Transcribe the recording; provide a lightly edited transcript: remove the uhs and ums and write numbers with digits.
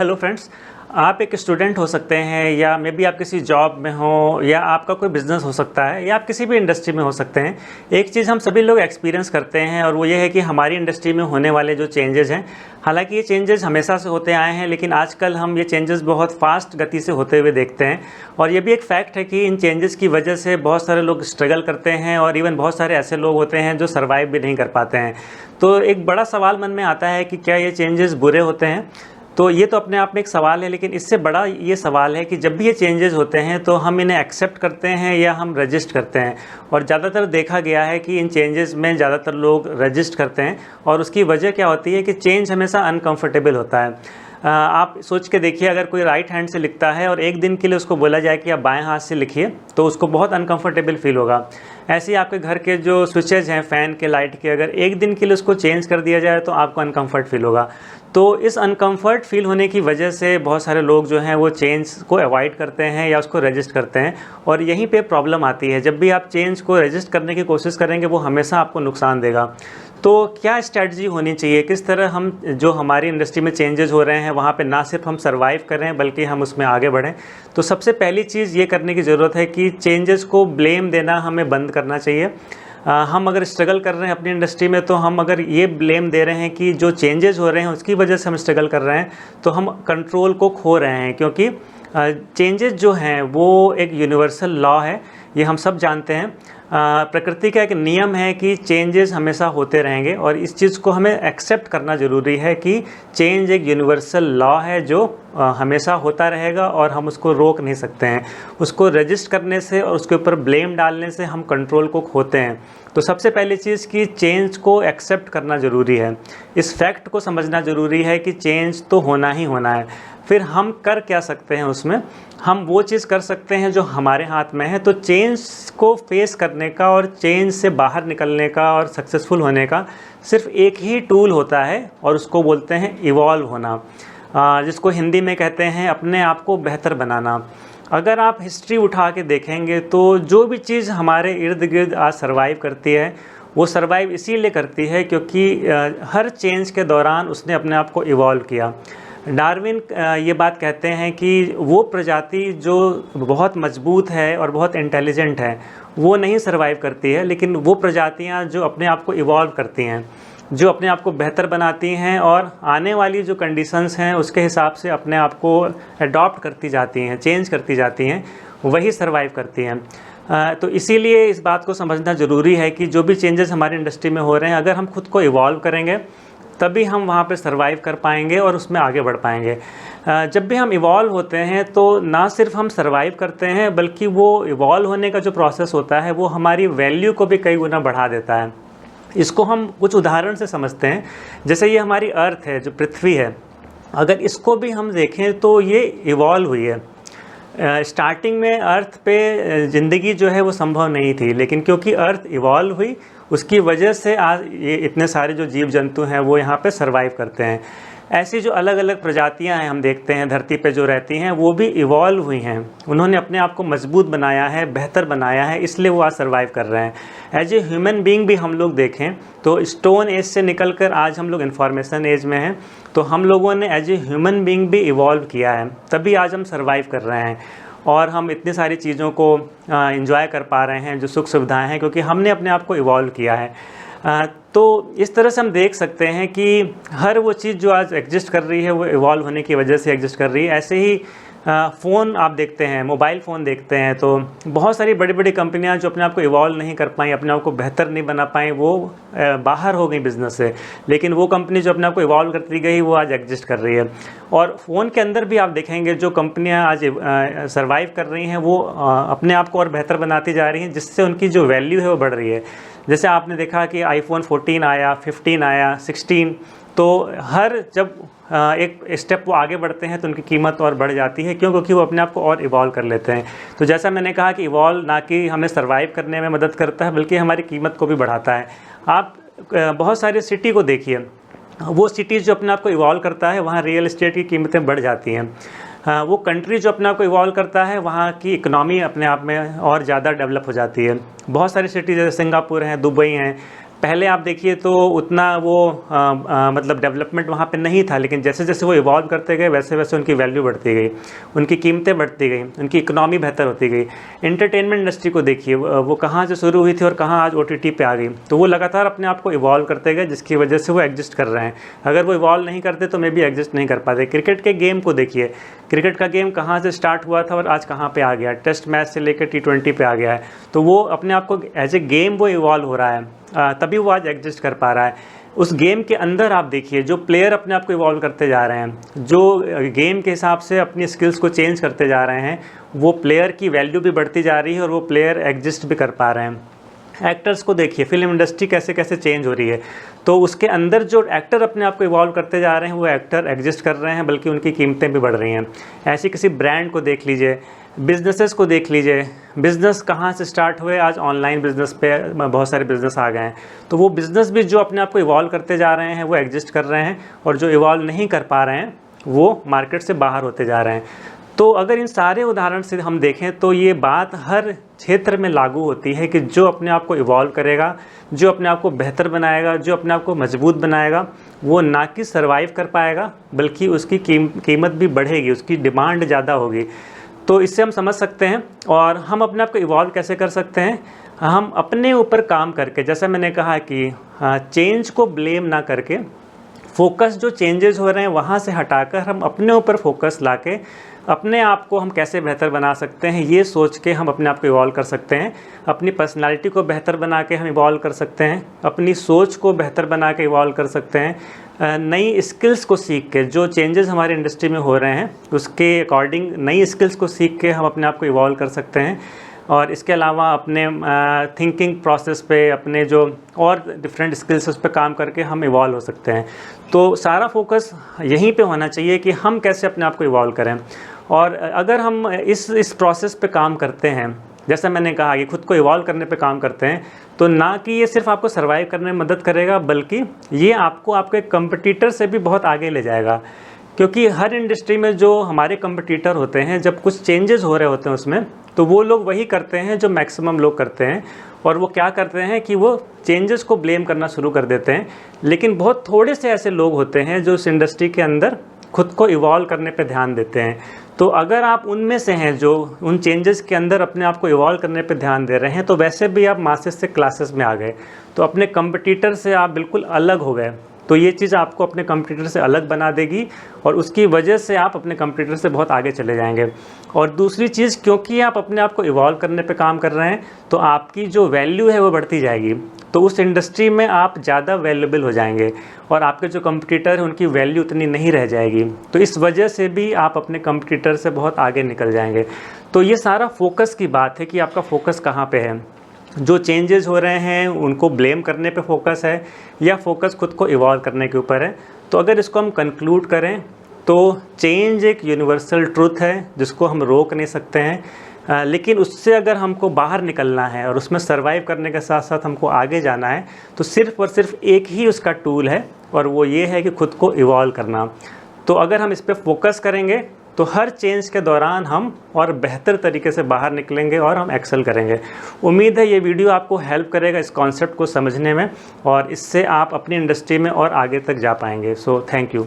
Hello friends. आप एक student हो सकते हैं या मे बी आप किसी जॉब में हो या आपका कोई बिज़नेस हो सकता है या आप किसी भी इंडस्ट्री में हो सकते हैं। एक चीज़ हम सभी लोग एक्सपीरियंस करते हैं और वो ये है कि हमारी इंडस्ट्री में होने वाले जो चेंजेस हैं, हालांकि ये चेंजेस हमेशा से होते आए हैं, लेकिन आजकल हम ये चेंजेस बहुत फास्ट गति से होते हुए देखते हैं। और ये भी एक फैक्ट है कि इन चेंजेस की वजह से बहुत सारे लोग स्ट्रगल करते हैं और इवन बहुत सारे ऐसे लोग होते हैं जो सर्वाइव भी नहीं कर पाते हैं। तो एक बड़ा सवाल मन में आता है कि क्या ये चेंजेस बुरे होते हैं? तो ये तो अपने आप में एक सवाल है, लेकिन इससे बड़ा ये सवाल है कि जब भी ये चेंजेस होते हैं तो हम इन्हें एक्सेप्ट करते हैं या हम रजिस्ट करते हैं। और ज़्यादातर देखा गया है कि इन चेंजेस में ज़्यादातर लोग रजिस्ट करते हैं। और उसकी वजह क्या होती है कि चेंज हमेशा अनकंफर्टेबल होता है। आप सोच के देखिए, अगर कोई राइट हैंड से लिखता है और एक दिन के लिए उसको बोला जाए कि आप बाएं हाथ से लिखिए तो उसको बहुत अनकंफर्टेबल फील होगा। ऐसे ही आपके घर के जो स्विचेज हैं फ़ैन के, लाइट के, अगर एक दिन के लिए उसको चेंज कर दिया जाए तो आपको अनकंफर्ट फील होगा। तो इस अनकंफर्ट फील होने की वजह से बहुत सारे लोग जो हैं वो चेंज को अवॉइड करते हैं या उसको रजिस्ट करते हैं। और यहीं पे प्रॉब्लम आती है। जब भी आप चेंज को रजिस्ट करने की कोशिश करेंगे वो हमेशा आपको नुकसान देगा। तो क्या स्ट्रैटेजी होनी चाहिए, किस तरह हम जो हमारी इंडस्ट्री में चेंजेस हो रहे हैं वहाँ पे ना सिर्फ हम सर्वाइव करें बल्कि हम उसमें आगे बढ़ें। तो सबसे पहली चीज़ ये करने की ज़रूरत है कि चेंजेस को ब्लेम देना हमें बंद करना चाहिए। हम अगर स्ट्रगल कर रहे हैं अपनी इंडस्ट्री में तो हम अगर ये ब्लेम दे रहे हैं कि जो चेंजेस हो रहे हैं उसकी वजह से हम स्ट्रगल कर रहे हैं तो हम कंट्रोल को खो रहे हैं। क्योंकि चेंजेस जो हैं वो एक यूनिवर्सल लॉ है, ये हम सब जानते हैं। प्रकृति का एक नियम है कि चेंजेस हमेशा होते रहेंगे और इस चीज़ को हमें एक्सेप्ट करना ज़रूरी है कि चेंज एक यूनिवर्सल लॉ है जो हमेशा होता रहेगा और हम उसको रोक नहीं सकते हैं। उसको रजिस्ट करने से और उसके ऊपर ब्लेम डालने से हम कंट्रोल को खोते हैं। तो सबसे पहली चीज़ कि चेंज को एक्सेप्ट करना ज़रूरी है। इस फैक्ट को समझना ज़रूरी है कि चेंज तो होना ही होना है। फिर हम कर क्या सकते हैं उसमें? हम वो चीज़ कर सकते हैं जो हमारे हाथ में है। तो चेंज को फेस करने का और चेंज से बाहर निकलने का और सक्सेसफुल होने का सिर्फ एक ही टूल होता है और उसको बोलते हैं इवॉल्व होना, जिसको हिंदी में कहते हैं अपने आप को बेहतर बनाना। अगर आप हिस्ट्री उठा के देखेंगे तो जो भी चीज़ हमारे इर्द गिर्द आज सर्वाइव करती है वो सर्वाइव इसीलिए करती है क्योंकि हर चेंज के दौरान उसने अपने आप को इवॉल्व किया। डार्विन ये बात कहते हैं कि वो प्रजाति जो बहुत मजबूत है और बहुत इंटेलिजेंट है वो नहीं सर्वाइव करती है, लेकिन वो प्रजातियां जो अपने आप को इवॉल्व करती हैं, जो अपने आप को बेहतर बनाती हैं और आने वाली जो कंडीशंस हैं उसके हिसाब से अपने आप को अडॉप्ट करती जाती हैं, चेंज करती जाती हैं, वही सर्वाइव करती हैं। तो इसीलिए इस बात को समझना ज़रूरी है कि जो भी चेंजेस हमारी इंडस्ट्री में हो रहे हैं, अगर हम खुद को इवॉल्व करेंगे तभी हम वहाँ पे सर्वाइव कर पाएंगे और उसमें आगे बढ़ पाएंगे। जब भी हम इवॉल्व होते हैं तो ना सिर्फ हम सर्वाइव करते हैं बल्कि वो इवॉल्व होने का जो प्रोसेस होता है वो हमारी वैल्यू को भी कई गुना बढ़ा देता है। इसको हम कुछ उदाहरण से समझते हैं। जैसे ये हमारी अर्थ है, जो पृथ्वी है, अगर इसको भी हम देखें तो ये इवॉल्व हुई है। स्टार्टिंग में अर्थ पे ज़िंदगी जो है वो संभव नहीं थी, लेकिन क्योंकि अर्थ इवॉल्व हुई उसकी वजह से आज ये इतने सारे जो जीव जंतु हैं वो यहाँ पे सरवाइव करते हैं। ऐसी जो अलग अलग प्रजातियाँ हैं हम देखते हैं धरती पे जो रहती हैं वो भी इवॉल्व हुई हैं। उन्होंने अपने आप को मजबूत बनाया है, बेहतर बनाया है, इसलिए वो आज सर्वाइव कर रहे हैं। एज ए ह्यूमन बीइंग भी हम लोग देखें तो स्टोन एज से निकल कर आज हम लोग इंफॉर्मेशन एज में हैं। तो हम लोगों ने एज ए ह्यूमन बीइंग भी इवॉल्व किया है, तभी आज हम सर्वाइव कर रहे हैं और हम इतनी सारी चीज़ों को एंजॉय कर पा रहे हैं, जो सुख सुविधाएं हैं, क्योंकि हमने अपने आप को इवॉल्व किया है। तो इस तरह से हम देख सकते हैं कि हर वो चीज़ जो आज एग्जिस्ट कर रही है वो इवॉल्व होने की वजह से एग्जिस्ट कर रही है। ऐसे ही फ़ोन आप देखते हैं, मोबाइल फ़ोन देखते हैं, तो बहुत सारी बड़ी बड़ी कंपनियां जो अपने आप को इवॉल्व नहीं कर पाई, अपने आप को बेहतर नहीं बना पाई, वो बाहर हो गई बिज़नेस से। लेकिन वो कंपनी जो अपने आप को इवॉल्व करती गई वो आज एग्जिस्ट कर रही है। और फ़ोन के अंदर भी आप देखेंगे जो कंपनियां आज सर्वाइव कर रही हैं वो अपने आप को और बेहतर बनाती जा रही हैं, जिससे उनकी जो वैल्यू है वो बढ़ रही है। जैसे आपने देखा कि iPhone 14 आया, 15 आया, 16, तो हर जब एक स्टेप वो आगे बढ़ते हैं तो उनकी कीमत और बढ़ जाती है। क्यों? क्योंकि वो अपने आप को और इवॉल्व कर लेते हैं। तो जैसा मैंने कहा कि इवॉल्व ना कि हमें सर्वाइव करने में मदद करता है बल्कि हमारी कीमत को भी बढ़ाता है। आप बहुत सारी सिटी को देखिए, वो सिटीज़ जो अपने आप को इवॉल्व करता है वहाँ रियल एस्टेट की कीमतें बढ़ जाती हैं। वो कंट्री जो अपने आप को इवॉल्व करता है वहाँ की इकनॉमी अपने आप में और ज़्यादा डेवलप हो जाती है। बहुत सारी सिटीज़ जैसे सिंगापुर हैं, दुबई हैं, पहले आप देखिए तो उतना वो मतलब डेवलपमेंट वहाँ पे नहीं था, लेकिन जैसे जैसे वो इवॉल्व करते गए वैसे वैसे उनकी वैल्यू बढ़ती गई, उनकी कीमतें बढ़ती गई, उनकी इकोनॉमी बेहतर होती गई। एंटरटेनमेंट इंडस्ट्री को देखिए, वो कहाँ से शुरू हुई थी और कहाँ आज OTT पे आ गई। तो वो लगातार अपने आप को इवॉल्व करते गए, जिसकी वजह से वो एग्जिस्ट कर रहे हैं। अगर वो इवॉल्व नहीं करते तो मे बी एग्जिस्ट नहीं कर पाते। क्रिकेट के गेम को देखिए, क्रिकेट का गेम कहाँ से स्टार्ट हुआ था और आज कहाँ पे आ गया, टेस्ट मैच से लेकर T20 पे आ गया है। तो वो अपने आप को एज ए गेम वो इवॉल्व हो रहा है, तभी वो आज एग्जिस्ट कर पा रहा है। उस गेम के अंदर आप देखिए जो प्लेयर अपने आप को इवॉल्व करते जा रहे हैं, जो गेम के हिसाब से अपनी स्किल्स को चेंज करते जा रहे हैं, वो प्लेयर की वैल्यू भी बढ़ती जा रही है और वो प्लेयर एग्जिस्ट भी कर पा रहे हैं। एक्टर्स को देखिए, फिल्म इंडस्ट्री कैसे कैसे चेंज हो रही है, तो उसके अंदर जो एक्टर अपने आप को इवॉल्व करते जा रहे हैं वो एक्टर एग्जिस्ट कर रहे हैं, बल्कि उनकी कीमतें भी बढ़ रही हैं। ऐसी किसी ब्रांड को देख लीजिए, बिजनेसेस को देख लीजिए, बिज़नेस कहाँ से स्टार्ट हुए, आज ऑनलाइन बिज़नेस पे बहुत सारे बिज़नेस आ गए हैं। तो वो बिज़नेस भी जो अपने आप को इवॉल्व करते जा रहे हैं वो एग्जिस्ट कर रहे हैं, और जो इवॉल्व नहीं कर पा रहे हैं वो मार्केट से बाहर होते जा रहे हैं। तो अगर इन सारे उदाहरण से हम देखें तो ये बात हर क्षेत्र में लागू होती है कि जो अपने आप को इवॉल्व करेगा, जो अपने आप को बेहतर बनाएगा, जो अपने आप को मजबूत बनाएगा, वो ना कि सर्वाइव कर पाएगा बल्कि उसकी कीमत भी बढ़ेगी, उसकी डिमांड ज़्यादा होगी। तो इससे हम समझ सकते हैं। और हम अपने आप को इवॉल्व कैसे कर सकते हैं, हम अपने ऊपर काम करके, जैसा मैंने कहा कि चेंज को ब्लेम ना करके, फोकस जो चेंजेस हो रहे हैं वहाँ से हटाकर हम अपने ऊपर फोकस लाके अपने आप को हम कैसे बेहतर बना सकते हैं, ये सोच के हम अपने आप को इवॉल्व कर सकते हैं। अपनी पर्सनालिटी को बेहतर बना के हम इवॉल्व कर सकते हैं, अपनी सोच को बेहतर बना के इवॉल्व कर सकते हैं, नई स्किल्स को सीख के, जो चेंजेस हमारी इंडस्ट्री में हो रहे हैं उसके अकॉर्डिंग नई स्किल्स को सीख के हम अपने आप को इवॉल्व कर सकते हैं। और इसके अलावा अपने थिंकिंग प्रोसेस पे, अपने जो और डिफरेंट स्किल्स उस पर काम करके हम इवॉल्व हो सकते हैं। तो सारा फोकस यहीं पे होना चाहिए कि हम कैसे अपने आप को इवॉल्व करें। और अगर हम इस प्रोसेस पे काम करते हैं, जैसा मैंने कहा कि खुद को इवॉल्व करने पे काम करते हैं, तो ना कि ये सिर्फ आपको सर्वाइव करने में मदद करेगा, बल्कि ये आपको आपके कंपटीटर से भी बहुत आगे ले जाएगा। क्योंकि हर इंडस्ट्री में जो हमारे कंपटीटर होते हैं, जब कुछ चेंजेस हो रहे होते हैं उसमें, तो वो लोग वही करते हैं जो मैक्सिमम लोग करते हैं। और वो क्या करते हैं कि वो चेंजेस को ब्लेम करना शुरू कर देते हैं। लेकिन बहुत थोड़े से ऐसे लोग होते हैं जो इस इंडस्ट्री के अंदर खुद को इवॉल्व करने पे ध्यान देते हैं। तो अगर आप उनमें से हैं जो उन चेंजेस के अंदर अपने आप को इवॉल्व करने पे ध्यान दे रहे हैं, तो वैसे भी आप मासेस से क्लासेस में आ गए, तो अपने कंपटीटर से आप बिल्कुल अलग हो गए। तो ये चीज़ आपको अपने कंपटीटर से अलग बना देगी और उसकी वजह से आप अपने कंपटीटर से बहुत आगे चले जाएंगे। और दूसरी चीज़, क्योंकि आप अपने आप को इवॉल्व करने पे काम कर रहे हैं, तो आपकी जो वैल्यू है वो बढ़ती जाएगी। तो उस इंडस्ट्री में आप ज़्यादा वैल्यूएबल हो जाएंगे और आपके जो कंपटीटर हैं उनकी वैल्यू उतनी नहीं रह जाएगी। तो इस वजह से भी आप अपने कंपटीटर से बहुत आगे निकल जाएंगे। तो ये सारा फोकस की बात है कि आपका फोकस कहाँ पे है। जो चेंजेस हो रहे हैं उनको ब्लेम करने पे फोकस है, या फोकस खुद को इवॉल्व करने के ऊपर है। तो अगर इसको हम कंक्लूड करें तो चेंज एक यूनिवर्सल ट्रूथ है जिसको हम रोक नहीं सकते हैं, लेकिन उससे अगर हमको बाहर निकलना है और उसमें सर्वाइव करने के साथ साथ हमको आगे जाना है, तो सिर्फ़ और सिर्फ एक ही उसका टूल है, और वो ये है कि खुद को इवॉल्व करना। तो अगर हम इस पर फोकस करेंगे तो हर चेंज के दौरान हम और बेहतर तरीके से बाहर निकलेंगे और हम एक्सेल करेंगे। उम्मीद है ये वीडियो आपको हेल्प करेगा इस कॉन्सेप्ट को समझने में, और इससे आप अपनी इंडस्ट्री में और आगे तक जा पाएंगे। So thank you.